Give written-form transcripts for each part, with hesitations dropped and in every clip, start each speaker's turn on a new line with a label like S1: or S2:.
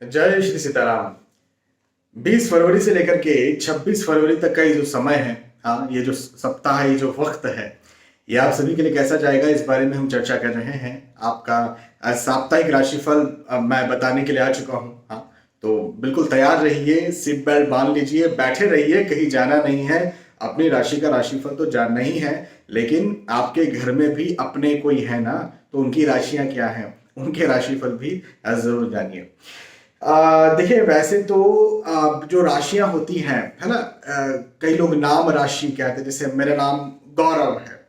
S1: जय श्री सीताराम। 20 फरवरी से लेकर के 26 फरवरी तक का ये जो समय है, हाँ, ये जो सप्ताह है, ये जो वक्त है, ये आप सभी के लिए कैसा जाएगा, इस बारे में हम चर्चा कर रहे हैं। आपका साप्ताहिक राशिफल मैं बताने के लिए आ चुका हूँ। हाँ, तो बिल्कुल तैयार रहिए, सीट बेल्ट बांध लीजिए, बैठे रहिए, कहीं जाना नहीं है। अपनी राशि का राशिफल तो जानना ही है, लेकिन आपके घर में भी अपने कोई है ना, तो उनकी राशियां क्या हैं, उनके राशिफल भी जरूर जानिए। देखिए, वैसे तो जो राशियां होती हैं, है ना, कई लोग नाम राशि कहते हैं। जैसे मेरा नाम गौरव है,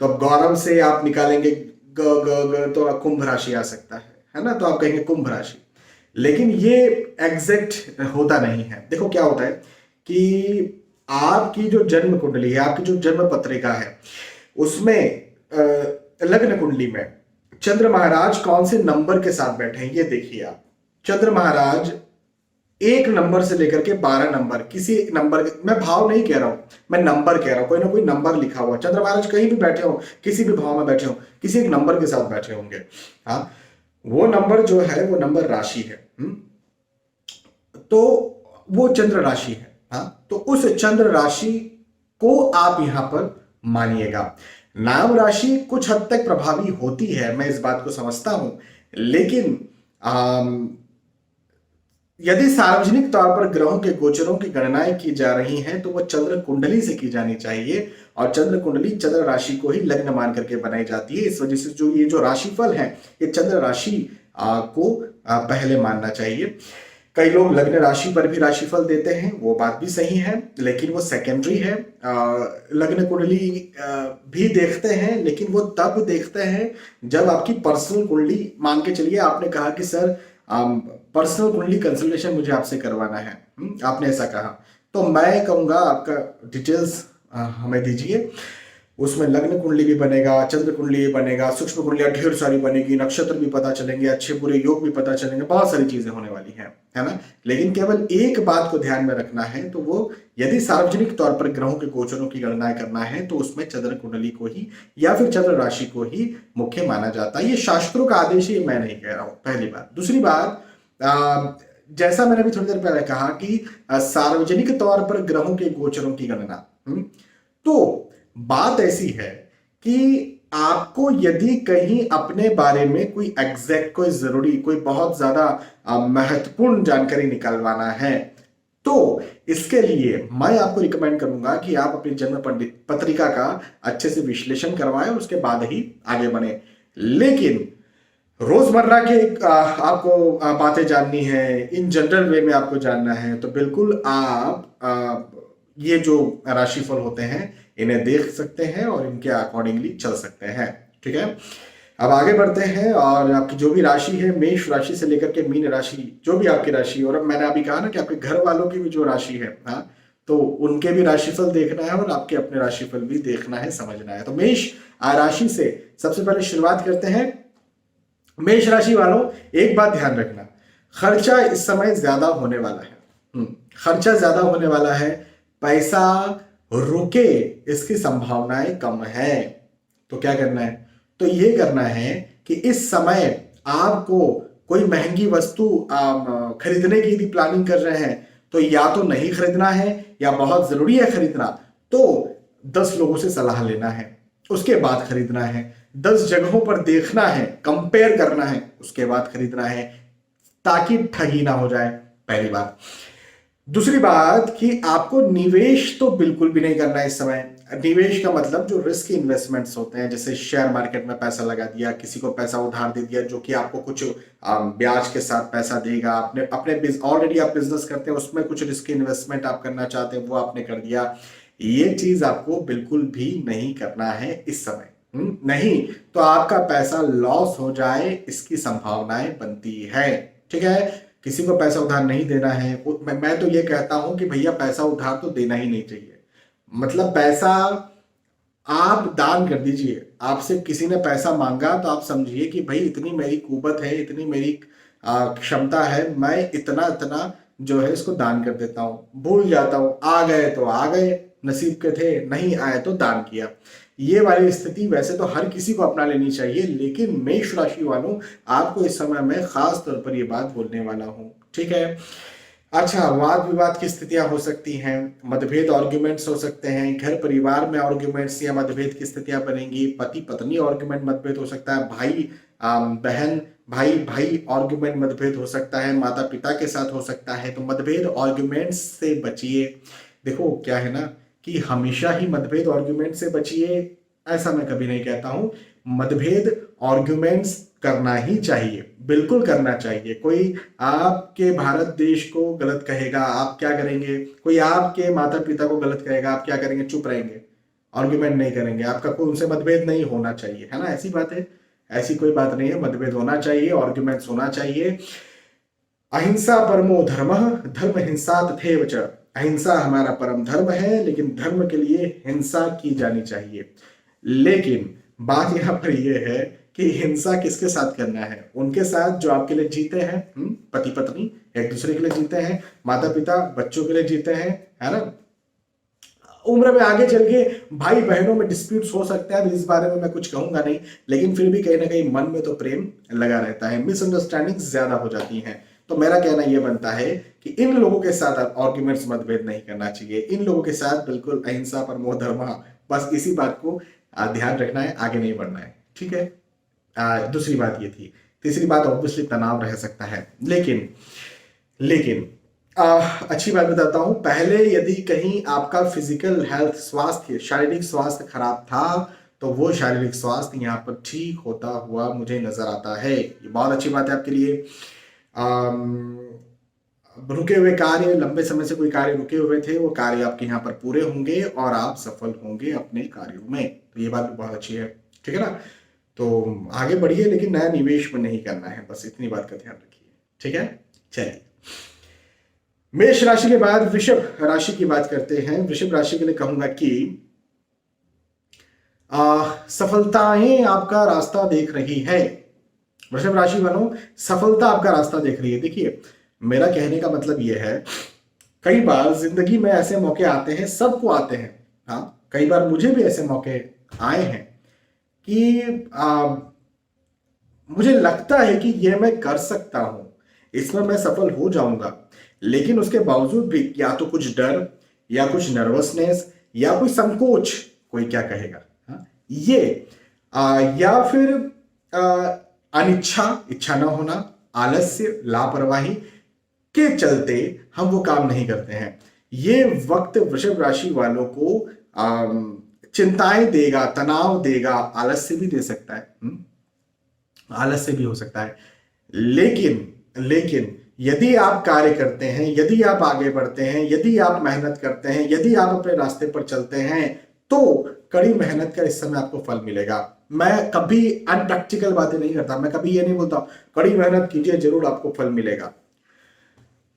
S1: तो अब गौरव से आप निकालेंगे ग ग ग, तो कुंभ राशि आ सकता है ना, तो आप कहेंगे कुंभ राशि। लेकिन ये एग्जैक्ट होता नहीं है। देखो क्या होता है कि आपकी जो जन्म कुंडली है, आपकी जो जन्म पत्रिका है, उसमें लग्न कुंडली में चंद्र महाराज कौन से नंबर के साथ बैठे हैं, ये देखिए आप। चंद्र महाराज 1 नंबर से लेकर के 12 नंबर, किसी एक नंबर, मैं भाव नहीं कह रहा हूं, मैं नंबर कह रहा हूं। कोई ना कोई नंबर लिखा हुआ, चंद्र महाराज कहीं भी बैठे हो, किसी भी भाव में बैठे हो, किसी एक नंबर के साथ बैठे होंगे। हाँ, वो नंबर जो है वो नंबर राशि है। तो वो चंद्र राशि है। हाँ, तो उस चंद्र राशि को आप यहां पर मानिएगा। नाम राशि कुछ हद तक प्रभावी होती है, मैं इस बात को समझता हूं, लेकिन यदि सार्वजनिक तौर पर ग्रहों के गोचरों की गणनाएं की जा रही हैं, तो वह चंद्र कुंडली से की जानी चाहिए। और चंद्र कुंडली चंद्र राशि को ही लग्न मान करके बनाई जाती है। इस वजह से जो ये जो राशिफल है, ये चंद्र राशि को पहले मानना चाहिए। कई लोग लग्न राशि पर भी राशिफल देते हैं, वो बात भी सही है, लेकिन वो सेकेंडरी है। लग्न कुंडली भी देखते हैं, लेकिन वो तब देखते हैं जब आपकी पर्सनल कुंडली, मान के चलिए आपने कहा कि सर पर्सनल कुंडली कंसल्टेशन मुझे आपसे करवाना है, आपने ऐसा कहा, तो मैं कहूंगा आपका डिटेल्स हमें दीजिए। उसमें लग्न कुंडली भी बनेगा, चंद्र कुंडली भी बनेगा, सूक्ष्म कुंडलियां ढेर सारी बनेगी, नक्षत्र भी पता चलेंगे, अच्छे बुरे योग भी पता चलेंगे, बहुत सारी चीजें होने वाली हैं, है ना। लेकिन केवल एक बात को ध्यान में रखना है, तो वो यदि सार्वजनिक तौर पर ग्रहों के गोचरों की गणना करना है, तो उसमें चंद्र कुंडली को ही या फिर चंद्र राशि को ही मुख्य माना जाता है। ये शास्त्रों का आदेश है, ये मैं नहीं कह रहा हूं, पहली बात। दूसरी बात, जैसा मैंने अभी थोड़ी देर पहले कहा कि सार्वजनिक तौर पर ग्रहों के गोचरों की गणना, तो बात ऐसी है कि आपको यदि कहीं अपने बारे में कोई एग्जैक्ट, कोई जरूरी, कोई बहुत ज्यादा महत्वपूर्ण जानकारी निकालवाना है, तो इसके लिए मैं आपको रिकमेंड करूंगा कि आप अपनी जन्म पत्रिका का अच्छे से विश्लेषण करवाएं और उसके बाद ही आगे बढ़े। लेकिन रोजमर्रा के आपको बातें जाननी है, इन जनरल वे में आपको जानना है, तो बिल्कुल आप ये जो राशिफल होते हैं इन्हें देख सकते हैं और इनके अकॉर्डिंगली चल सकते हैं। ठीक है, अब आगे बढ़ते हैं। और आपकी जो भी राशि है, मेष राशि से लेकर के मीन राशि, जो भी आपकी राशि, और अब मैंने अभी कहा ना कि आपके घर वालों की भी जो राशि है, हाँ, तो उनके भी राशिफल देखना है और आपके अपने राशिफल भी देखना है, समझना है। तो मेष राशि से सबसे पहले शुरुआत करते हैं। मेष राशि वालों, एक बात ध्यान रखना, खर्चा इस समय ज्यादा होने वाला है। खर्चा ज्यादा होने वाला है, पैसा रुके इसकी संभावनाएं कम है। तो क्या करना है, तो ये करना है कि इस समय आपको कोई महंगी वस्तु खरीदने की यदि प्लानिंग कर रहे हैं, तो या तो नहीं खरीदना है, या बहुत जरूरी है खरीदना, तो 10 लोगों से सलाह लेना है, उसके बाद खरीदना है। 10 जगहों पर देखना है, कंपेयर करना है, उसके बाद खरीदना है, ताकि ठगी ना हो जाए, पहली बात। दूसरी बात कि आपको निवेश तो बिल्कुल भी नहीं करना है इस समय। निवेश का मतलब जो रिस्क इन्वेस्टमेंट्स होते हैं, जैसे शेयर मार्केट में पैसा लगा दिया, किसी को पैसा उधार दे दिया जो कि आपको कुछ ब्याज के साथ पैसा देगा, अपने अपने ऑलरेडी आप बिजनेस करते हैं, उसमें कुछ रिस्क इन्वेस्टमेंट आप करना चाहते हैं, वो आपने कर दिया। ये चीज आपको बिल्कुल भी नहीं करना है इस समय। नहीं तो आपका पैसा लॉस हो जाए, इसकी संभावनाएं बनती है। ठीक है, किसी को पैसा उधार नहीं देना है। मैं तो ये कहता हूं कि भैया पैसा उधार तो देना ही नहीं चाहिए। मतलब पैसा आप दान कर दीजिए। आपसे किसी ने पैसा मांगा तो आप समझिए कि भाई इतनी मेरी कुवत है, इतनी मेरी क्षमता है, मैं इतना इतना जो है इसको दान कर देता हूं, भूल जाता हूं, आ गए तो आ गए, नसीब के थे, नहीं आए तो दान किया। ये वाली स्थिति वैसे तो हर किसी को अपना लेनी चाहिए, लेकिन मेष राशि वालों, आपको इस समय में खास तौर पर ये बात बोलने वाला हूं, ठीक है। अच्छा, वाद विवाद की स्थितियां हो सकती हैं, मतभेद आर्ग्यूमेंट्स हो सकते हैं, घर परिवार में आर्ग्यूमेंट्स या मतभेद की स्थितियां बनेंगी, पति पत्नी आर्ग्यूमेंट मतभेद हो सकता है, भाई बहन, भाई भाई आर्ग्यूमेंट मतभेद हो सकता है, माता पिता के साथ हो सकता है। तो मतभेद आर्ग्यूमेंट्स से बचिए। देखो क्या है ना कि हमेशा ही मतभेद आर्ग्यूमेंट से बचिए ऐसा मैं कभी नहीं कहता हूं। मतभेद आर्ग्यूमेंट्स करना ही चाहिए, बिल्कुल करना चाहिए। कोई आपके भारत देश को गलत कहेगा, आप क्या करेंगे? कोई आपके माता पिता को गलत कहेगा, आप क्या करेंगे? चुप रहेंगे, आर्ग्यूमेंट नहीं करेंगे। आपका कोई उनसे मतभेद नहीं होना चाहिए, है ना? ऐसी बात है, ऐसी कोई बात नहीं है। मतभेद होना चाहिए, आर्ग्यूमेंट्स होना चाहिए। अहिंसा परमो धर्मः, धर्म हिंसा तथैव च। अहिंसा हमारा परम धर्म है, लेकिन धर्म के लिए हिंसा की जानी चाहिए। लेकिन बात यहां पर यह है कि हिंसा किसके साथ करना है? उनके साथ जो आपके लिए जीते हैं, पति पत्नी एक दूसरे के लिए जीते हैं, माता पिता बच्चों के लिए जीते हैं, है ना? उम्र में आगे चल के भाई बहनों में डिस्प्यूट्स हो सकते हैं, इस बारे में मैं कुछ कहूंगा नहीं, लेकिन फिर भी कहीं ना कहीं मन में तो प्रेम लगा रहता है, मिसअंडरस्टैंडिंग ज्यादा हो जाती हैं। तो मेरा कहना यह बनता है कि इन लोगों के साथ आर्ग्यूमेंट्स मतभेद नहीं करना चाहिए। इन लोगों के साथ बिल्कुल अहिंसा परमो धर्मः, बस इसी बात को ध्यान रखना है, आगे नहीं बढ़ना है, ठीक है। दूसरी बात ये थी। तीसरी बात ऑब्वियसली तनाव रह सकता है, लेकिन अच्छी बात बताता हूं। पहले यदि कहीं आपका फिजिकल हेल्थ, स्वास्थ्य, शारीरिक स्वास्थ्य खराब था, तो वो शारीरिक स्वास्थ्य यहाँ पर ठीक होता हुआ मुझे नजर आता है। ये बहुत अच्छी बात है आपके लिए। रुके हुए कार्य, लंबे समय से कोई कार्य रुके हुए थे, वो कार्य आपके यहाँ पर पूरे होंगे और आप सफल होंगे अपने कार्यों में। तो ये बात भी बहुत अच्छी है, ठीक है ना? तो आगे बढ़िए, लेकिन नया निवेश में नहीं करना है, बस इतनी बात का ध्यान रखिए, ठीक है। चलिए, मेष राशि के बाद वृषभ राशि की बात करते हैं। वृषभ राशि के लिए कहूंगा कि सफलताएं आपका रास्ता देख रही है। वृषभ राशि वालों, सफलता आपका रास्ता देख रही है। देखिए, मेरा कहने का मतलब यह है, कई बार जिंदगी में ऐसे मौके आते हैं, सबको आते हैं, हाँ, कई बार मुझे भी ऐसे मौके आए हैं कि मुझे लगता है कि यह मैं कर सकता हूं, इसमें मैं सफल हो जाऊंगा, लेकिन उसके बावजूद भी या तो कुछ डर या कुछ नर्वसनेस या कोई संकोच, कोई क्या कहेगा, हाँ, ये या फिर अनिच्छा, इच्छा न होना, आलस्य, लापरवाही के चलते हम वो काम नहीं करते हैं। ये वक्त वृषभ राशि वालों को चिंताएं देगा, तनाव देगा, आलस्य भी दे सकता है, आलस्य भी हो सकता है। लेकिन यदि आप कार्य करते हैं, यदि आप आगे बढ़ते हैं, यदि आप मेहनत करते हैं, यदि आप अपने रास्ते पर चलते हैं, तो कड़ी मेहनत का इस समय आपको फल मिलेगा। मैं कभी अनप्रैक्टिकल बातें नहीं करता, मैं कभी ये नहीं बोलता कड़ी मेहनत कीजिए जरूर आपको फल मिलेगा।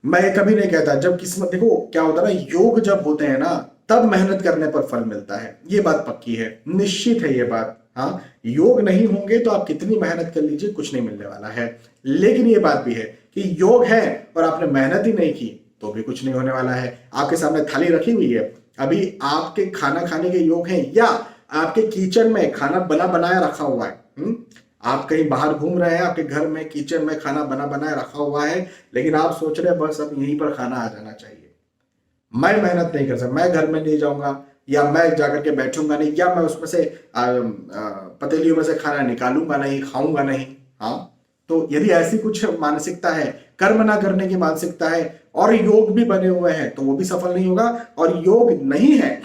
S1: मैं कभी नहीं कहता, जब किस्मत, देखो क्या होता है ना, योग जब होते हैं ना, तब मेहनत करने पर फल मिलता है। ये बात पक्की है, निश्चित है ये बात। हाँ, योग नहीं होंगे तो आप कितनी मेहनत कर लीजिए, कुछ नहीं मिलने वाला है। लेकिन ये बात भी है कि योग है और आपने मेहनत ही नहीं की तो भी कुछ नहीं होने वाला है। आपके सामने थाली रखी हुई है, अभी आपके खाना खाने के योग हैं, या आपके किचन में खाना बना बनाया रखा हुआ है, आप कहीं बाहर घूम रहे हैं, आपके घर में किचन में खाना बना बनाया रखा हुआ है, लेकिन आप सोच रहे हैं बस अब यहीं पर खाना आ जाना चाहिए, मैं मेहनत नहीं कर सकता, मैं घर में नहीं जाऊंगा, या मैं जाकर के बैठूंगा नहीं, या मैं उसमें से पतीलियों में से खाना निकालूंगा नहीं, खाऊंगा नहीं। हाँ, तो यदि ऐसी कुछ मानसिकता है, कर्म ना करने की मानसिकता है, और योग भी बने हुए हैं, तो वो भी सफल नहीं होगा। और योग नहीं है,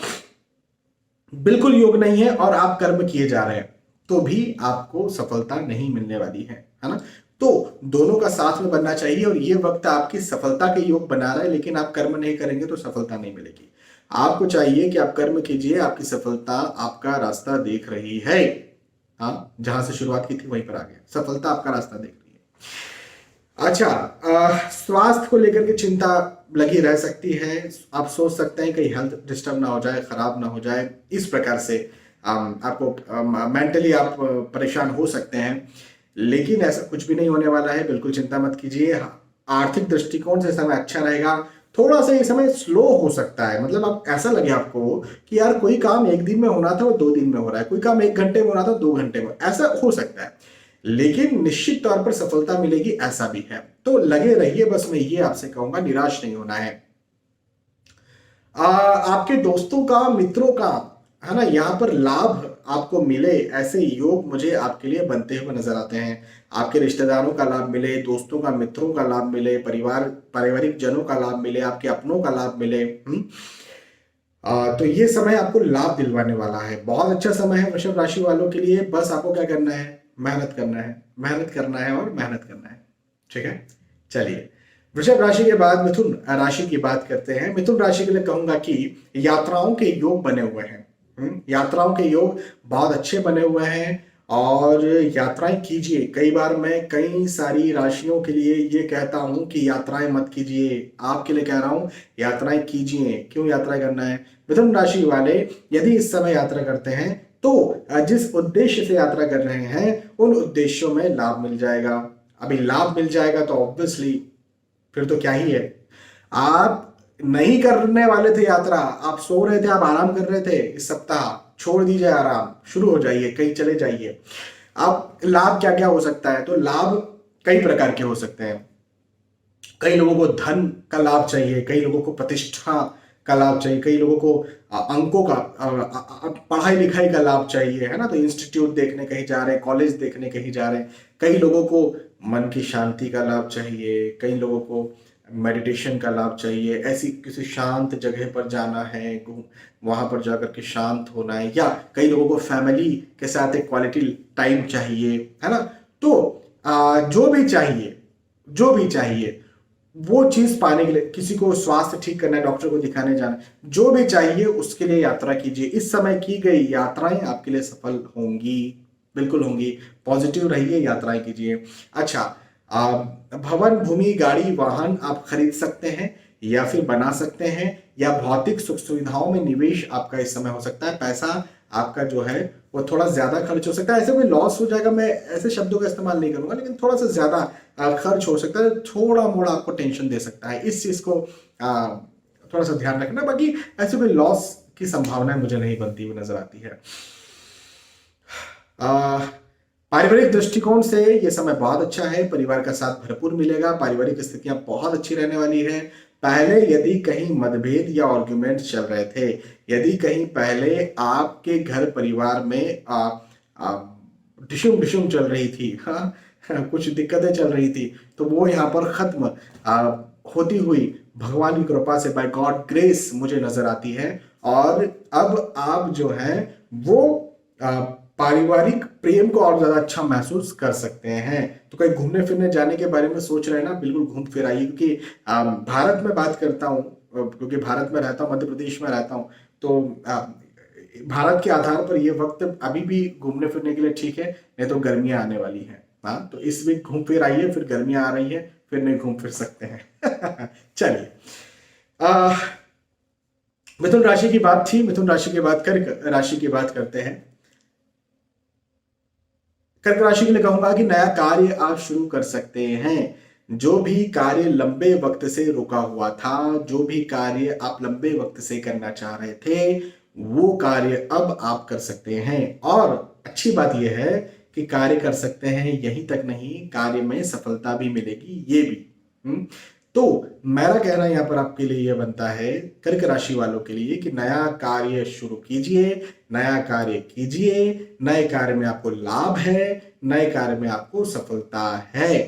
S1: बिल्कुल योग नहीं है, और आप कर्म किए जा रहे हैं, तो भी आपको सफलता नहीं मिलने वाली है ना? तो दोनों का साथ में बनना चाहिए, और ये वक्त आपकी सफलता के योग बना रहा है, लेकिन आप कर्म नहीं करेंगे तो सफलता नहीं मिलेगी। आपको चाहिए कि आप कर्म कीजिए, आपकी सफलता आपका रास्ता देख रही है। हाँ, जहां से शुरुआत की थी वहीं पर आ गया, सफलता आपका रास्ता देख रही है। अच्छा, स्वास्थ्य को लेकर के चिंता लगी रह सकती है। आप सोच सकते हैं कहीं हेल्थ डिस्टर्ब ना हो जाए, खराब ना हो जाए, इस प्रकार से आपको मेंटली आप परेशान हो सकते हैं, लेकिन ऐसा कुछ भी नहीं होने वाला है, बिल्कुल चिंता मत कीजिए। आर्थिक दृष्टिकोण से समय अच्छा रहेगा, थोड़ा सा ये समय स्लो हो सकता है, मतलब आप ऐसा लगे आपको कि यार कोई काम एक दिन में होना था वो 2 दिन में हो रहा है, कोई काम 1 घंटे में होना था 2 घंटे में, ऐसा हो सकता है। लेकिन निश्चित तौर पर सफलता मिलेगी, ऐसा भी है। तो लगे रहिए, बस मैं ये आपसे कहूंगा, निराश नहीं होना है। आपके दोस्तों का, मित्रों का, है ना, यहाँ पर लाभ आपको मिले, ऐसे योग मुझे आपके लिए बनते हुए नजर आते हैं। आपके रिश्तेदारों का लाभ मिले, दोस्तों का, मित्रों का लाभ मिले, पारिवारिक जनों का लाभ मिले, आपके अपनों का लाभ मिले। तो ये समय आपको लाभ दिलवाने वाला है, बहुत अच्छा समय है वृषभ राशि वालों के लिए। बस आपको क्या करना है, मेहनत करना है, मेहनत करना है और मेहनत करना है। ठीक है, चलिए वृषभ राशि के बाद मिथुन राशि की बात करते हैं। मिथुन राशि के लिए कहूंगा कि यात्राओं के योग बने हुए हैं। यात्राओं के योग बहुत अच्छे बने हुए हैं और यात्राएं कीजिए। कई बार मैं कई सारी राशियों के लिए ये कहता हूं कि यात्राएं मत कीजिए, आपके लिए कह रहा हूं यात्राएं कीजिए। क्यों यात्रा करना है? मिथुन राशि वाले यदि इस समय यात्रा करते हैं तो जिस उद्देश्य से यात्रा कर रहे हैं उन उद्देश्यों में लाभ मिल जाएगा। अभी लाभ मिल जाएगा तो ऑब्वियसली फिर तो क्या ही है। आप नहीं करने वाले थे यात्रा, आप सो रहे थे, आप आराम कर रहे थे, इस सप्ताह छोड़ दीजिए आराम, शुरू हो जाइए, कहीं चले जाइए। अब लाभ क्या क्या हो सकता है? तो लाभ कई प्रकार के हो सकते हैं। कई लोगों को धन का लाभ चाहिए, कई लोगों को प्रतिष्ठा का लाभ चाहिए, कई लोगों को अंकों का, पढ़ाई लिखाई का लाभ चाहिए, है ना, तो इंस्टीट्यूट देखने कहीं जा रहे हैं, कॉलेज देखने कहीं जा रहे हैं। कई लोगों को मन की शांति का लाभ चाहिए, कई लोगों को मेडिटेशन का लाभ चाहिए, ऐसी किसी शांत जगह पर जाना है, वहां पर जाकर के शांत होना है, या कई लोगों को फैमिली के साथ एक क्वालिटी टाइम चाहिए, है ना। तो जो भी चाहिए, जो भी चाहिए वो चीज पाने के लिए, किसी को स्वास्थ्य ठीक करना है, डॉक्टर को दिखाने जाना, जो भी चाहिए उसके लिए यात्रा कीजिए। इस समय की गई यात्राएं आपके लिए सफल होंगी, बिल्कुल होंगी। पॉजिटिव रहिए, यात्राएं कीजिए। अच्छा, भवन, भूमि, गाड़ी, वाहन आप खरीद सकते हैं या फिर बना सकते हैं, या भौतिक सुख सुविधाओं में निवेश आपका इस समय हो सकता है। पैसा आपका जो है वो थोड़ा ज्यादा खर्च हो सकता है, ऐसे कोई लॉस हो जाएगा, मैं ऐसे शब्दों का इस्तेमाल नहीं करूंगा, लेकिन थोड़ा सा ज्यादा खर्च हो सकता है, थोड़ा मोड़ा आपको टेंशन दे सकता है। इस चीज को थोड़ा सा ध्यान रखना। बाकी ऐसे कोई लॉस की संभावना मुझे नहीं बनती हुई नजर आती है। पारिवारिक दृष्टिकोण से यह समय बहुत अच्छा है, परिवार का साथ भरपूर मिलेगा, पारिवारिक स्थितियां बहुत अच्छी रहने वाली है। पहले यदि कहीं मतभेद या आर्ग्यूमेंट चल रहे थे, यदि कहीं पहले आपके घर परिवार में डिशुम डिशुम चल रही थी, हाँ, कुछ दिक्कतें चल रही थी, तो वो यहाँ पर खत्म होती हुई भगवान की कृपा से, बाय गॉड ग्रेस, मुझे नजर आती है। और अब आप जो है वो पारिवारिक प्रेम को और ज्यादा अच्छा महसूस कर सकते हैं। तो कहीं घूमने फिरने जाने के बारे में सोच रहे हैं ना, बिल्कुल घूम फिर आइए। क्योंकि भारत में बात करता हूँ, क्योंकि भारत में रहता हूँ, मध्य प्रदेश में रहता हूँ, तो भारत के आधार पर ये वक्त अभी भी घूमने फिरने के लिए ठीक है, नहीं तो गर्मियां आने वाली हैं। हाँ, तो इस वीक घूम फिर आइए, फिर गर्मियां आ रही है, फिर नहीं घूम फिर सकते हैं। चलिए, मिथुन राशि की बात थी, मिथुन राशि के बाद कर्क राशि की बात करते हैं। कर्क राशि के लिए कहूंगा कि नया कार्य आप शुरू कर सकते हैं। जो भी कार्य लंबे वक्त से रुका हुआ था, जो भी कार्य आप लंबे वक्त से करना चाह रहे थे, वो कार्य अब आप कर सकते हैं। और अच्छी बात यह है कि कार्य कर सकते हैं, यहीं तक नहीं, कार्य में सफलता भी मिलेगी, ये भी। तो मेरा कहना यहाँ पर आपके लिए यह बनता है, कर्क राशि वालों के लिए, कि नया कार्य शुरू कीजिए, नया कार्य कीजिए, नए कार्य में आपको लाभ है, नए कार्य में आपको सफलता है,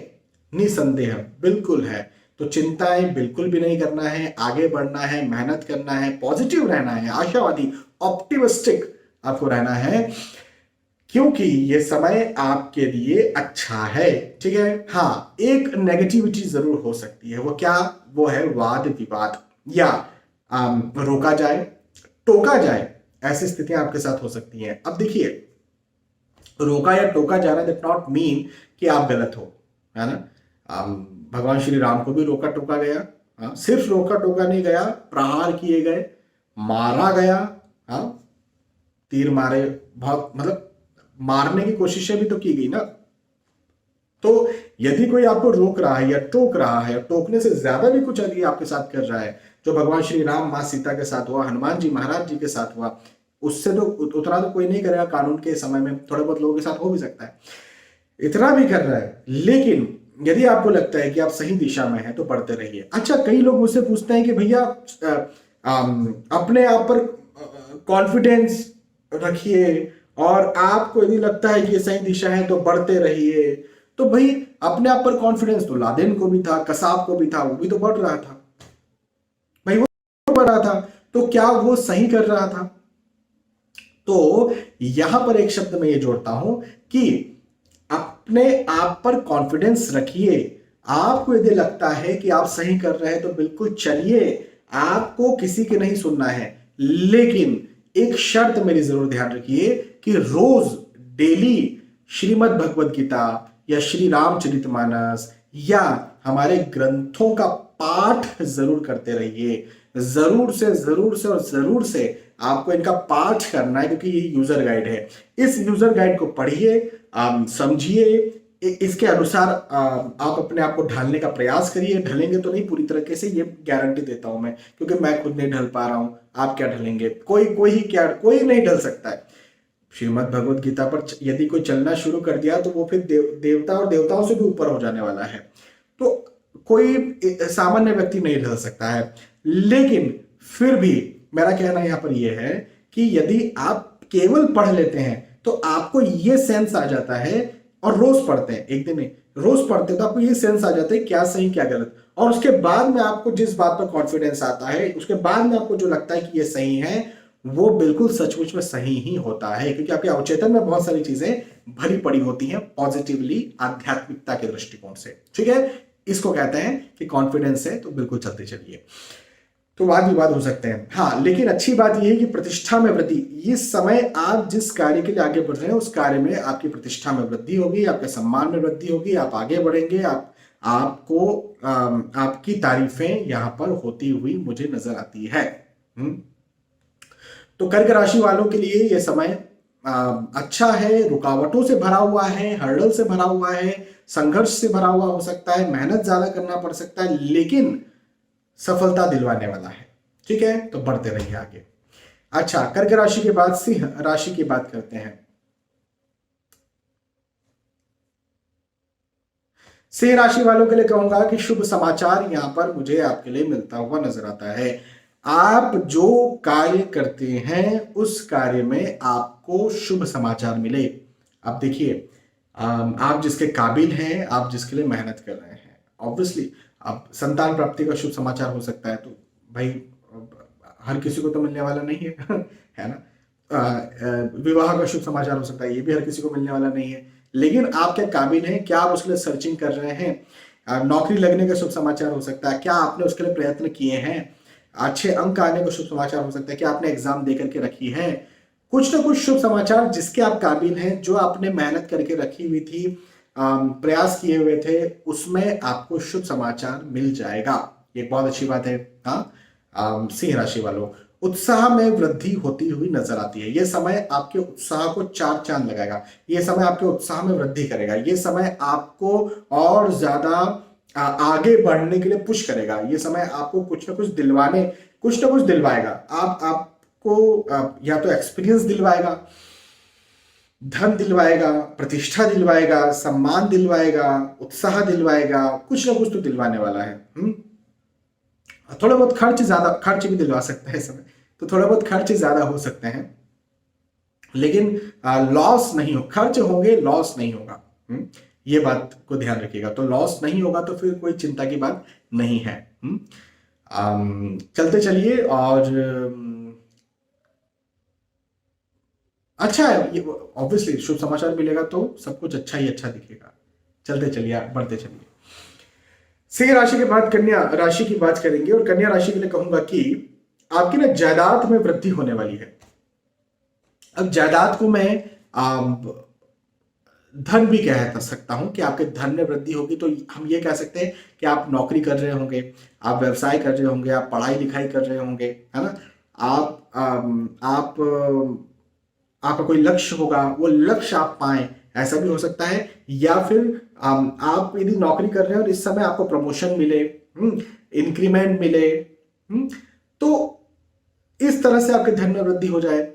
S1: निसंदेह बिल्कुल है। तो चिंताएं बिल्कुल भी नहीं करना है, आगे बढ़ना है, मेहनत करना है, पॉजिटिव रहना है, आशावादी, ऑप्टिमिस्टिक आपको रहना है, क्योंकि ये समय आपके लिए अच्छा है। ठीक है, हाँ, एक नेगेटिविटी जरूर हो सकती है। वो क्या? वो है वाद विवाद, या रोका जाए, टोका जाए, ऐसी स्थितियां आपके साथ हो सकती हैं। अब देखिए, रोका या टोका जाना दैट नॉट मीन कि आप गलत हो, है ना। भगवान श्री राम को भी रोका टोका गया, हाँ, सिर्फ रोका टोका नहीं गया, प्रहार किए गए, मारा गया, हाँ, तीर मारे, बहुत, मतलब मारने की कोशिशें भी तो की गई ना। तो यदि कोई आपको रोक रहा है या टोक रहा है, टोकने से ज्यादा भी कुछ यदि आपके साथ कर रहा है, जो भगवान श्री राम माँ सीता के साथ हुआ, हनुमान जी महाराज जी के साथ हुआ, उससे तो उतना तो कोई नहीं करेगा कानून के समय में, थोड़े बहुत लोगों के साथ हो भी सकता है, इतना भी कर रहा है। लेकिन यदि आपको लगता है कि आप सही दिशा में हैं तो बढ़ते रहिए। अच्छा, कई लोग मुझसे पूछते हैं कि भैया अपने आप पर कॉन्फिडेंस रखिए और आपको यदि लगता है कि ये सही दिशा है तो बढ़ते रहिए। तो भाई अपने आप पर कॉन्फिडेंस तो लादेन को भी था, कसाब को भी था, वो भी तो बढ़ रहा था भाई, वो बढ़ रहा था, तो क्या वो सही कर रहा था? तो यहां पर एक शब्द मैं ये जोड़ता हूं कि अपने आप पर कॉन्फिडेंस रखिए। आपको यदि लगता है कि आप सही कर रहे हैं तो बिल्कुल चलिए, आपको किसी की नहीं सुनना है। लेकिन एक शर्त मेरी जरूर ध्यान रखिए कि रोज डेली श्रीमद् भगवद गीता या श्री रामचरितमानस या हमारे ग्रंथों का पाठ जरूर करते रहिए। जरूर से जरूर से और जरूर से आपको इनका पाठ करना है, क्योंकि ये यूजर गाइड है। इस यूजर गाइड को पढ़िए, समझिए, इसके अनुसार आप अपने आप को ढालने का प्रयास करिए। ढलेंगे तो नहीं पूरी तरीके से, ये गारंटी देता हूं मैं, क्योंकि मैं खुद नहीं ढल पा रहा हूं। आप क्या ढलेंगे? कोई नहीं ढल सकता है। श्रीमद् भगवद गीता पर यदि कोई चलना शुरू कर दिया तो वो फिर देवता और देवताओं से भी ऊपर हो जाने वाला है। तो कोई सामान्य व्यक्ति नहीं ढल सकता है। लेकिन फिर भी मेरा कहना यहां पर यह है कि यदि आप केवल पढ़ लेते हैं तो आपको यह सेंस आ जाता है, और रोज पढ़ते हैं, एक दिन नहीं, रोज पढ़ते हैं तो आपको ये सेंस आ जाता है क्या सही क्या गलत। और उसके बाद में आपको जिस बात पर कॉन्फिडेंस आता है, उसके बाद में आपको जो लगता है कि ये सही है, वो बिल्कुल सचमुच में सही ही होता है, क्योंकि आपके अवचेतन में बहुत सारी चीजें भरी पड़ी होती हैं पॉजिटिवली, आध्यात्मिकता के दृष्टिकोण से। ठीक है, इसको कहते हैं कि कॉन्फिडेंस है तो बिल्कुल चलते चलिए। तो वाद विवाद हो सकते हैं, हाँ, लेकिन अच्छी बात यह है कि प्रतिष्ठा में वृद्धि, इस समय आप जिस कार्य के लिए आगे बढ़ रहे हैं उस कार्य में आपकी प्रतिष्ठा में वृद्धि होगी, आपके सम्मान में वृद्धि होगी, आप आगे बढ़ेंगे, आपको आपकी तारीफें यहां पर होती हुई मुझे नजर आती है। तो कर्क राशि वालों के लिए यह समय अच्छा है, रुकावटों से भरा हुआ है, हर्डल से भरा हुआ है, संघर्ष से भरा हुआ हो सकता है, मेहनत ज्यादा करना पड़ सकता है, लेकिन सफलता दिलवाने वाला है। ठीक है, तो बढ़ते रहिए आगे। अच्छा, कर्क राशि के बाद सिंह राशि की बात करते हैं। सिंह राशि वालों के लिए कहूंगा कि शुभ समाचार यहां पर मुझे आपके लिए मिलता हुआ नजर आता है। आप जो कार्य करते हैं उस कार्य में आपको शुभ समाचार मिले। अब देखिए, आप जिसके काबिल हैं, आप जिसके लिए मेहनत कर रहे हैं, ऑब्वियसली अब संतान प्राप्ति का शुभ समाचार हो सकता है, तो भाई हर किसी को तो मिलने वाला नहीं है है ना। विवाह का शुभ समाचार हो सकता है, ये भी हर किसी को मिलने वाला नहीं है। लेकिन आप क्या काबिल हैं, क्या आप उसके लिए सर्चिंग कर रहे हैं? नौकरी लगने का शुभ समाचार हो सकता है, क्या आपने उसके लिए प्रयत्न किए हैं? अच्छे अंक आने का शुभ समाचार हो सकता है, क्या आपने एग्जाम दे करके रखी है? कुछ ना कुछ शुभ समाचार जिसके आप काबिल हैं, जो आपने मेहनत करके रखी हुई थी, प्रयास किए हुए थे, उसमें आपको शुभ समाचार मिल जाएगा। ये बहुत अच्छी बात है। हाँ, सिंह राशि वालों, उत्साह में वृद्धि होती हुई नजर आती है। यह समय आपके उत्साह को चार चांद लगाएगा, यह समय आपके उत्साह में वृद्धि करेगा, यह समय आपको और ज्यादा आगे बढ़ने के लिए पुश करेगा, यह समय आपको कुछ ना कुछ दिलवाएगा। आपको या तो एक्सपीरियंस दिलवाएगा, धन दिलवाएगा, प्रतिष्ठा दिलवाएगा, सम्मान दिलवाएगा, उत्साह दिलवाएगा, कुछ ना कुछ तो दिलवाने वाला है। थोड़ा बहुत खर्च भी दिलवा सकता है समय, तो थोड़ा बहुत खर्च ज्यादा हो सकते हैं, लेकिन लॉस नहीं हो, खर्च होंगे, लॉस नहीं होगा। ये बात को ध्यान रखिएगा। तो लॉस नहीं होगा तो फिर कोई चिंता की बात नहीं है। चलते चलिए, और अच्छा है, ऑब्वियसली शुभ समाचार मिलेगा तो सब कुछ अच्छा ही अच्छा दिखेगा। चलते चलिए, बढ़ते चलिए। सिंह राशि के बाद कन्या राशि की बात करेंगे, और कन्या राशि के लिए कहूंगा कि आपकी ना जायदाद में वृद्धि होने वाली है। अब जायदाद को मैं धन भी कह सकता हूं कि आपके धन में वृद्धि होगी। तो हम ये कह सकते हैं कि आप नौकरी कर रहे होंगे, आप व्यवसाय कर रहे होंगे, आप पढ़ाई लिखाई कर रहे होंगे, है ना। आपका कोई लक्ष्य होगा, वो लक्ष्य आप पाएं, ऐसा भी हो सकता है। या फिर आप यदि नौकरी कर रहे हैं और इस समय आपको प्रमोशन मिले, इंक्रीमेंट मिले, तो इस तरह से आपके धन में वृद्धि हो जाए।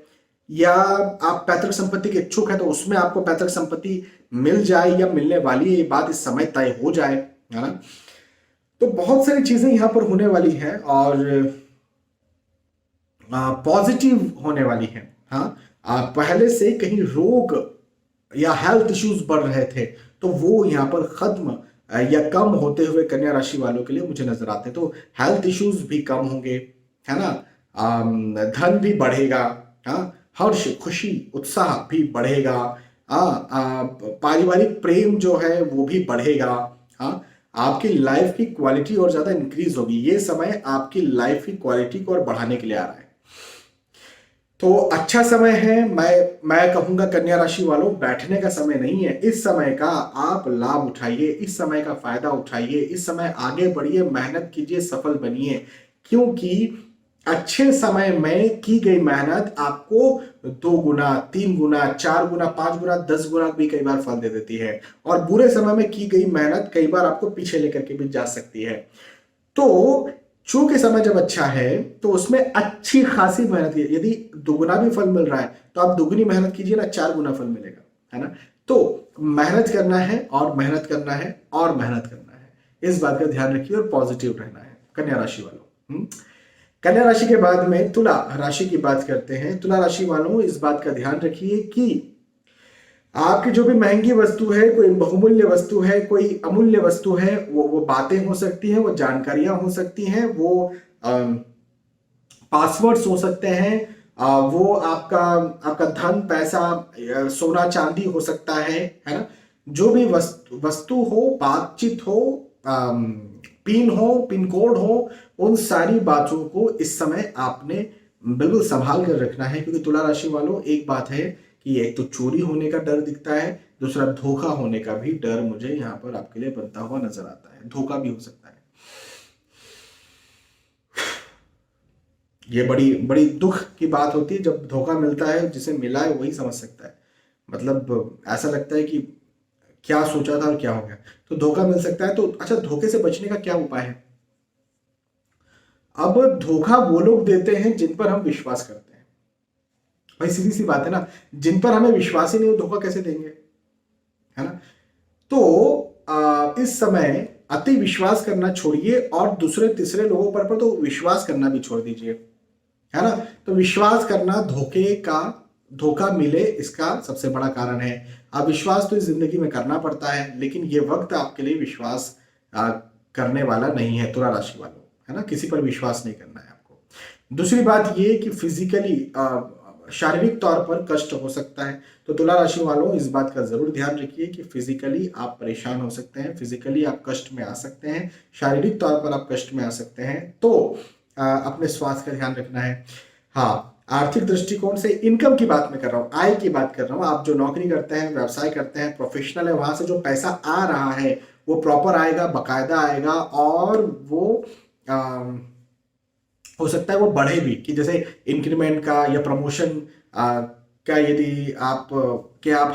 S1: या आप पैतृक संपत्ति के इच्छुक हैं तो उसमें आपको पैतृक संपत्ति मिल जाए या मिलने वाली है, ये बात इस समय तय हो जाए, है ना। तो बहुत सारी चीजें यहां पर होने वाली हैं और पॉजिटिव होने वाली है। हाँ, पहले से कहीं रोग या हेल्थ इश्यूज बढ़ रहे थे तो वो यहाँ पर खत्म या कम होते हुए कन्या राशि वालों के लिए मुझे नजर आते हैं। तो हेल्थ इश्यूज भी कम होंगे, है ना। धन भी बढ़ेगा, हाँ, हर्ष खुशी उत्साह भी बढ़ेगा, पारिवारिक प्रेम जो है वो भी बढ़ेगा, हाँ। आपकी लाइफ की क्वालिटी और ज्यादा इंक्रीज होगी। ये समय आपकी लाइफ की क्वालिटी को और बढ़ाने के लिए आ रहा है। तो अच्छा समय है। मैं कहूंगा कन्या राशि वालों, बैठने का समय नहीं है। इस समय का आप लाभ उठाइए, इस समय का फायदा उठाइए, इस समय आगे बढ़िए, मेहनत कीजिए, सफल बनिए। क्योंकि अच्छे समय में की गई मेहनत आपको 2 गुना 3 गुना 4 गुना 5 गुना 10 गुना भी कई बार फल दे देती है। और बुरे समय में की गई मेहनत कई बार आपको पीछे लेकर के भी जा सकती है। तो चूंकि समय जब अच्छा है तो उसमें अच्छी खासी मेहनत कीजिए। यदि दुगुना भी फल मिल रहा है तो आप दुगुनी मेहनत कीजिए ना, 4 गुना फल मिलेगा, है ना। तो मेहनत करना है और मेहनत करना है और मेहनत करना है, इस बात का ध्यान रखिए और पॉजिटिव रहना है कन्या राशि वालों। कन्या राशि के बाद में तुला राशि की बात करते हैं। तुला राशि वालों, इस बात का ध्यान रखिए कि आपकी जो भी महंगी वस्तु है, कोई बहुमूल्य वस्तु है, कोई अमूल्य वस्तु है, वो बातें हो सकती हैं, वो जानकारियां हो सकती हैं, वो पासवर्ड्स हो सकते हैं, वो आपका धन पैसा सोना चांदी हो सकता है ना। जो भी वस्तु हो, बातचीत हो, पिन हो, पिन कोड हो, उन सारी बातों को इस समय आपने बिल्कुल संभाल कर रखना है। क्योंकि तुला राशि वालों, एक बात है कि एक तो चोरी होने का डर दिखता है, दूसरा धोखा होने का भी डर मुझे यहाँ पर आपके लिए बनता हुआ नजर आता है। धोखा भी हो सकता है। ये बड़ी बड़ी दुख की बात होती है जब धोखा मिलता है। जिसे मिला है वही समझ सकता है। मतलब ऐसा लगता है कि क्या सोचा था और क्या हो गया। तो धोखा मिल सकता है। तो अच्छा, धोखे से बचने का क्या उपाय है? अब धोखा वो लोग देते हैं जिन पर हम विश्वास करते हैं। भाई सीधी सी बात है ना, जिन पर हमें विश्वास ही नहीं हो धोखा कैसे देंगे, है ना। तो इस समय अति विश्वास करना छोड़िए और दूसरे तीसरे लोगों पर तो विश्वास करना भी छोड़ दीजिए, है ना। तो विश्वास करना धोखा मिले इसका सबसे बड़ा कारण है। अब विश्वास तो इस जिंदगी में करना पड़ता है, लेकिन ये वक्त आपके लिए विश्वास करने वाला नहीं है तुला राशि वालों, है ना। किसी पर विश्वास नहीं करना है आपको। दूसरी बात ये कि फिजिकली शारीरिक तौर पर कष्ट हो सकता है। तो तुला राशि वालों, इस बात का जरूर ध्यान रखिए कि फिजिकली आप परेशान हो सकते हैं, फिजिकली आप कष्ट में आ सकते हैं, शारीरिक तौर पर आप कष्ट में आ सकते हैं। तो अपने स्वास्थ्य का ध्यान रखना है। हाँ, आर्थिक दृष्टिकोण से इनकम की बात मैं कर रहा हूँ, आय की बात कर रहा हूँ। आप जो नौकरी करते हैं, व्यवसाय करते हैं, प्रोफेशनल है, वहां से जो पैसा आ रहा है वो प्रॉपर आएगा, बकायदा आएगा। और वो हो सकता है वो बढ़े भी, कि जैसे इंक्रीमेंट का या प्रमोशन का यदि आप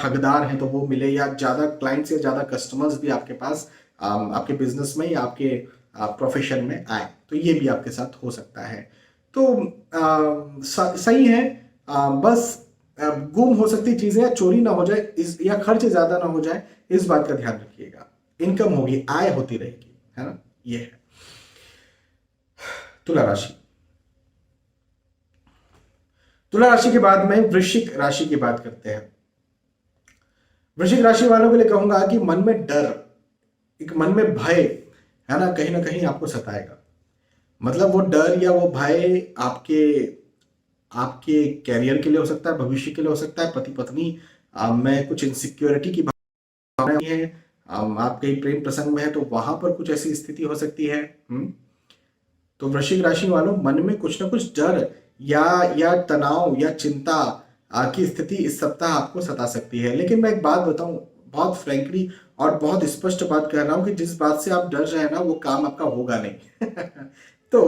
S1: हकदार हैं तो वो मिले, या ज्यादा क्लाइंट्स या ज्यादा कस्टमर्स भी आपके पास आपके बिजनेस में या आपके प्रोफेशन में आए, तो ये भी आपके साथ हो सकता है। तो सही है। बस गुम हो सकती चीजें या चोरी ना हो जाए, या खर्च ज्यादा ना हो जाए, इस बात का ध्यान रखिएगा। इनकम होगी, आय होती रहेगी, है ना। ये है तुला राशि। तुला राशि के बाद में वृश्चिक राशि की बात करते हैं। वृश्चिक राशि वालों के लिए कहूंगा कि मन में डर, एक मन में भय, है ना कहीं आपको सताएगा। मतलब वो डर या वो भय आपके आपके कैरियर के लिए हो सकता है, भविष्य के लिए हो सकता है, पति पत्नी में कुछ इनसिक्योरिटी की भावना है, आप कहीं प्रेम प्रसंग में है तो वहां पर कुछ ऐसी स्थिति हो सकती है। तो वृश्चिक राशि वालों, मन में कुछ ना कुछ डर या तनाव या चिंता की स्थिति इस सप्ताह आपको सता सकती है। लेकिन मैं एक बात बताऊं, बहुत फ्रैंकली और बहुत स्पष्ट बात कर रहा हूं कि जिस बात से आप डर रहे हैं ना, वो काम आपका होगा नहीं। तो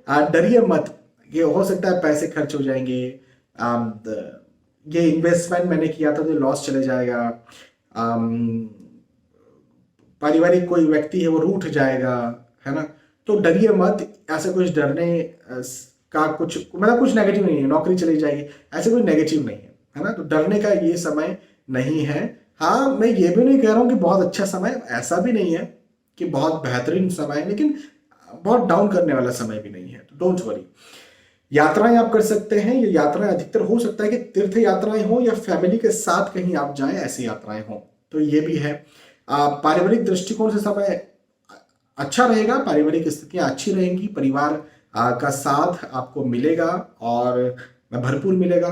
S1: डरिए मत। ये हो सकता है पैसे खर्च हो जाएंगे, ये इन्वेस्टमेंट मैंने किया था तो लॉस चले जाएगा, पारिवारिक कोई व्यक्ति है वो रूठ जाएगा, है ना, तो डरिए मत। ऐसा कुछ डरने का कुछ मतलब कुछ नेगेटिव नहीं है। नौकरी चली जाएगी, ऐसे कोई नेगेटिव नहीं है ना, तो डरने का ये समय नहीं है। हाँ, मैं ये भी नहीं कह रहा हूँ कि बहुत अच्छा समय, ऐसा भी नहीं है कि बहुत बेहतरीन समय है, लेकिन बहुत डाउन करने वाला समय भी नहीं है, तो डोंट वरी। यात्राएं आप कर सकते हैं। ये यात्राएं अधिकतर हो सकता है कि तीर्थ यात्राएं हो या फैमिली के साथ कहीं आप जाएं, ऐसी यात्राएं हो, तो ये भी है। पारिवारिक दृष्टिकोण से समय अच्छा रहेगा, पारिवारिक स्थितियां अच्छी रहेंगी, परिवार का साथ आपको मिलेगा और भरपूर मिलेगा।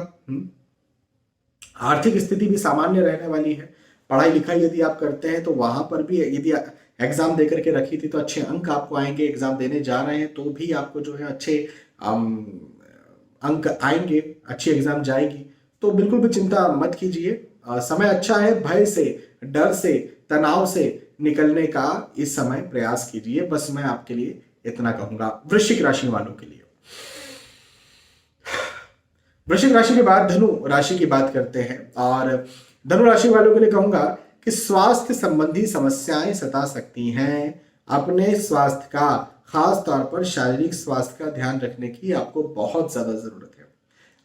S1: आर्थिक स्थिति भी सामान्य रहने वाली है। पढ़ाई लिखाई यदि आप करते हैं तो वहां पर भी यदि एग्जाम दे करके रखी थी तो अच्छे अंक आपको आएंगे। एग्जाम देने जा रहे हैं तो भी आपको जो है अच्छे अंक आएंगे, अच्छी एग्जाम जाएगी, तो बिल्कुल भी चिंता मत कीजिए। समय अच्छा है। भय से, डर से, तनाव से निकलने का इस समय प्रयास कीजिए, बस मैं आपके लिए इतना कहूंगा। वृश्चिक राशि वालों के लिए, वृश्चिक राशि के बाद धनु राशि की बात करते हैं, और धनु राशि वालों के लिए कहूंगा कि स्वास्थ्य संबंधी समस्याएं सता सकती हैं। अपने स्वास्थ्य का, खास तौर पर शारीरिक स्वास्थ्य का ध्यान रखने की आपको बहुत ज्यादा जरूरत है।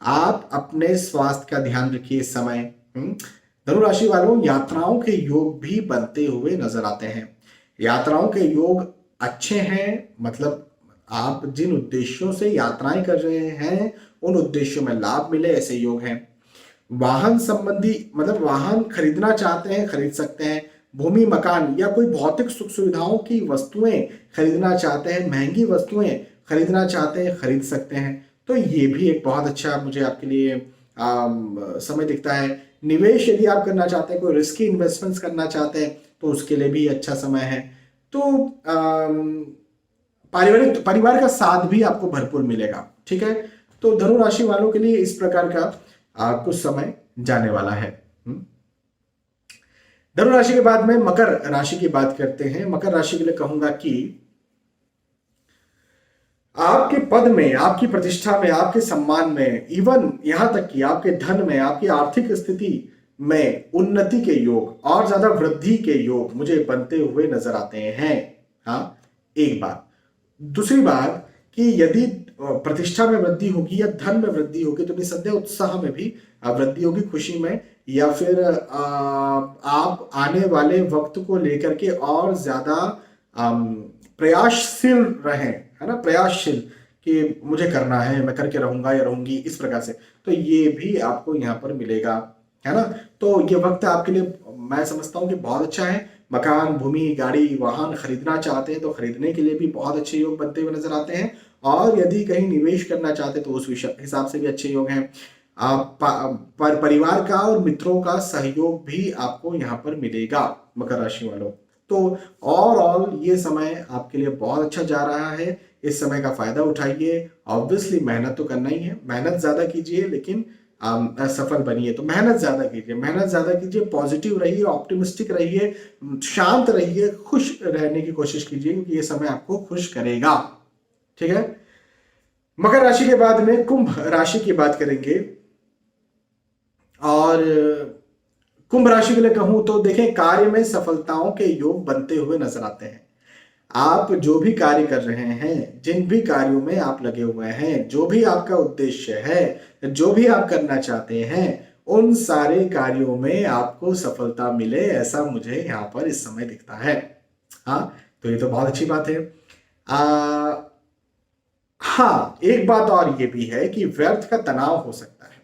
S1: आप अपने स्वास्थ्य का ध्यान रखिए इस समय। धनु राशि वालों, यात्राओं के योग भी बनते हुए नजर आते हैं। यात्राओं के योग अच्छे हैं, मतलब आप जिन उद्देश्यों से यात्राएं कर रहे हैं उन उद्देश्यों में लाभ मिले, ऐसे योग हैं। वाहन संबंधी, मतलब वाहन खरीदना चाहते हैं, खरीद सकते हैं। भूमि, मकान या कोई भौतिक सुख सुविधाओं की वस्तुएं खरीदना चाहते हैं, महंगी वस्तुएं खरीदना चाहते हैं, खरीद सकते हैं। तो ये भी एक बहुत अच्छा मुझे आपके लिए समय दिखता है। निवेश यदि आप करना चाहते हैं, कोई रिस्की इन्वेस्टमेंट्स करना चाहते हैं, तो उसके लिए भी अच्छा समय है। तो पारिवारिक, परिवार का साथ भी आपको भरपूर मिलेगा। ठीक है, तो धनु राशि वालों के लिए इस प्रकार का कुछ समय जाने वाला है। धनु राशि के बाद में मकर राशि की बात करते हैं। मकर राशि के लिए कहूंगा कि आपके पद में, आपकी प्रतिष्ठा में, आपके सम्मान में, इवन यहां तक कि आपके धन में, आपकी आर्थिक स्थिति में उन्नति के योग और ज्यादा वृद्धि के योग मुझे बनते हुए नजर आते हैं। हाँ, एक बात। दूसरी बात कि यदि प्रतिष्ठा में वृद्धि होगी या धन में वृद्धि होगी तो निसंदेह उत्साह में भी वृद्धि होगी, खुशी में, या फिर आप आने वाले वक्त को लेकर के और ज्यादा प्रयासशील रहें, है ना, प्रयासशील कि मुझे करना है, मैं करके रहूंगा या रहूंगी, इस प्रकार से। तो ये भी आपको यहाँ पर मिलेगा, है ना। तो ये वक्त आपके लिए मैं समझता हूँ कि बहुत अच्छा है। मकान, भूमि, गाड़ी, वाहन खरीदना चाहते हैं तो खरीदने के लिए भी बहुत अच्छे योग बनते हुए नजर आते हैं, और यदि कहीं निवेश करना चाहते हैं तो उस हिसाब से भी अच्छे योग हैं। परिवार का और मित्रों का सहयोग भी आपको यहाँ पर मिलेगा मकर राशि वालों। तो ओवरऑल ये समय आपके लिए बहुत अच्छा जा रहा है। इस समय का फायदा उठाइए। ऑब्वियसली मेहनत तो करना ही है, मेहनत ज्यादा कीजिए, लेकिन सफल बनिए। तो मेहनत ज्यादा कीजिए, मेहनत ज्यादा कीजिए, पॉजिटिव रहिए, ऑप्टिमिस्टिक रहिए, शांत रहिए, खुश रहने की कोशिश कीजिए, क्योंकि ये समय आपको खुश करेगा। ठीक है। मकर राशि के बाद में कुंभ राशि की बात करेंगे, और कुंभ राशि के लिए कहूं तो देखें, कार्य में सफलताओं के योग बनते हुए नजर आते हैं। आप जो भी कार्य कर रहे हैं, जिन भी कार्यों में आप लगे हुए हैं, जो भी आपका उद्देश्य है, जो भी आप करना चाहते हैं, उन सारे कार्यों में आपको सफलता मिले, ऐसा मुझे यहाँ पर इस समय दिखता है। हाँ, तो ये तो बहुत अच्छी बात है। हाँ, एक बात और ये भी है कि व्यर्थ का तनाव हो सकता है,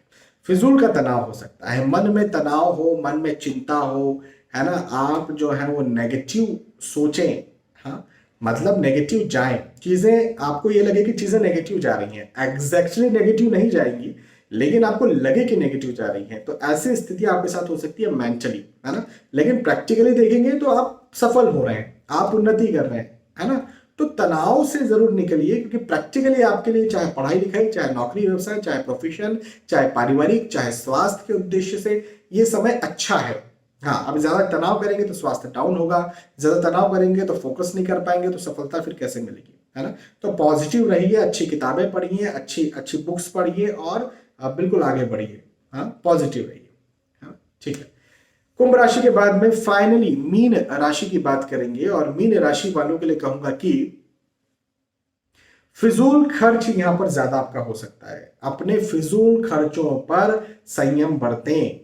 S1: फिजूल का तनाव हो सकता है, मन में तनाव हो, मन में चिंता हो, है ना, आप जो है वो नेगेटिव सोचें। हाँ, मतलब नेगेटिव जाएं, चीजें आपको ये लगे कि चीजें नेगेटिव जा रही हैं, एग्जैक्टली नेगेटिव नहीं जाएंगी, लेकिन आपको लगे कि नेगेटिव जा रही है, तो ऐसी स्थिति आपके साथ हो सकती है मेंटली, है ना। लेकिन प्रैक्टिकली देखेंगे तो आप सफल हो रहे हैं, आप उन्नति कर रहे हैं, है ना। तो तनाव से जरूर निकलिए, क्योंकि प्रैक्टिकली आपके लिए, चाहे पढ़ाई लिखाई, चाहे नौकरी व्यवसाय, चाहे प्रोफेशन, चाहे पारिवारिक, चाहे स्वास्थ्य के उद्देश्य से ये समय अच्छा है। हाँ, अब ज्यादा तनाव करेंगे तो स्वास्थ्य डाउन होगा, ज्यादा तनाव करेंगे तो फोकस नहीं कर पाएंगे, तो सफलता फिर कैसे मिलेगी, है ना। तो पॉजिटिव रहिए, अच्छी किताबें पढ़िए, अच्छी अच्छी बुक्स पढ़िए, और बिल्कुल आगे बढ़िए। हाँ, पॉजिटिव रहिए। हाँ, ठीक है। कुंभ राशि के बाद में फाइनली मीन राशि की बात करेंगे और मीन राशि वालों के लिए कहूंगा कि फिजूल खर्च यहां पर ज्यादा आपका हो सकता है। अपने फिजूल खर्चों पर संयम बरतें।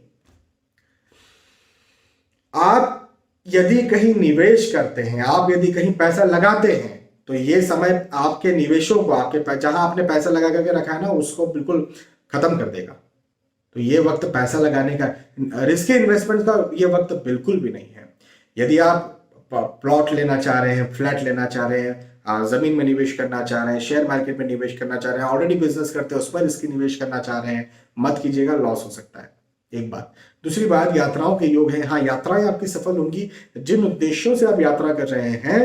S1: आप यदि कहीं निवेश करते हैं, आप यदि कहीं पैसा लगाते हैं, तो ये समय आपके निवेशों को, आपके जहां आपने पैसा लगा करके रखा है ना, उसको बिल्कुल खत्म कर देगा। तो ये वक्त पैसा लगाने का, रिस्की इन्वेस्टमेंट का ये वक्त बिल्कुल भी नहीं है। यदि आप प्लॉट लेना चाह रहे हैं, फ्लैट लेना चाह रहे हैं, जमीन में निवेश करना चाह रहे हैं, शेयर मार्केट में निवेश करना चाह रहे हैं, ऑलरेडी बिजनेस करते हैं उस पर रिस्की निवेश करना चाह रहे हैं, मत कीजिएगा, लॉस हो सकता है। एक बात। दूसरी बात, यात्राओं के योग है। हाँ, यात्राएं आपकी सफल होंगी। जिन उद्देश्यों से आप यात्रा कर रहे हैं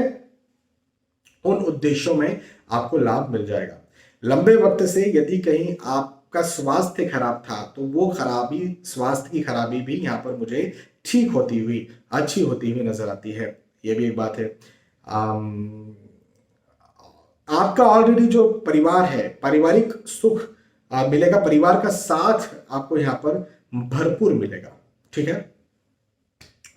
S1: उन उद्देश्यों में आपको लाभ मिल जाएगा। लंबे वक्त से यदि कहीं आपका स्वास्थ्य खराब था, तो वो खराबी, स्वास्थ्य की खराबी भी यहां पर मुझे ठीक होती हुई, अच्छी होती हुई नजर आती है। ये भी एक बात है। आपका ऑलरेडी जो परिवार है, पारिवारिक सुख मिलेगा, परिवार का साथ आपको यहां पर भरपूर मिलेगा। ठीक है,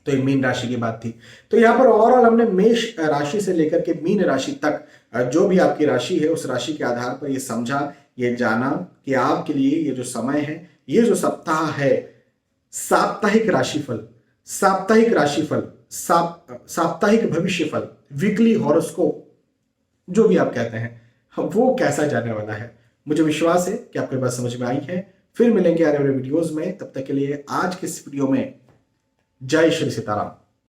S1: तो ये मीन राशि की बात थी। तो यहां पर ओवरऑल हमने मेष राशि से लेकर के मीन राशि तक जो भी आपकी राशि है, उस राशि के आधार पर ये समझा, ये जाना कि आपके लिए ये जो समय है, ये जो सप्ताह है, साप्ताहिक राशिफल, साप्ताहिक राशिफल, साप्ताहिक भविष्यफल, वीकली हॉरोस्कोप, जो भी आप कहते हैं, वो कैसा जाने वाला है। मुझे विश्वास है कि आपके पास समझ में आई है। फिर मिलेंगे आने वाले वीडियोस में। तब तक के लिए आज के इस वीडियो में जय श्री सीताराम।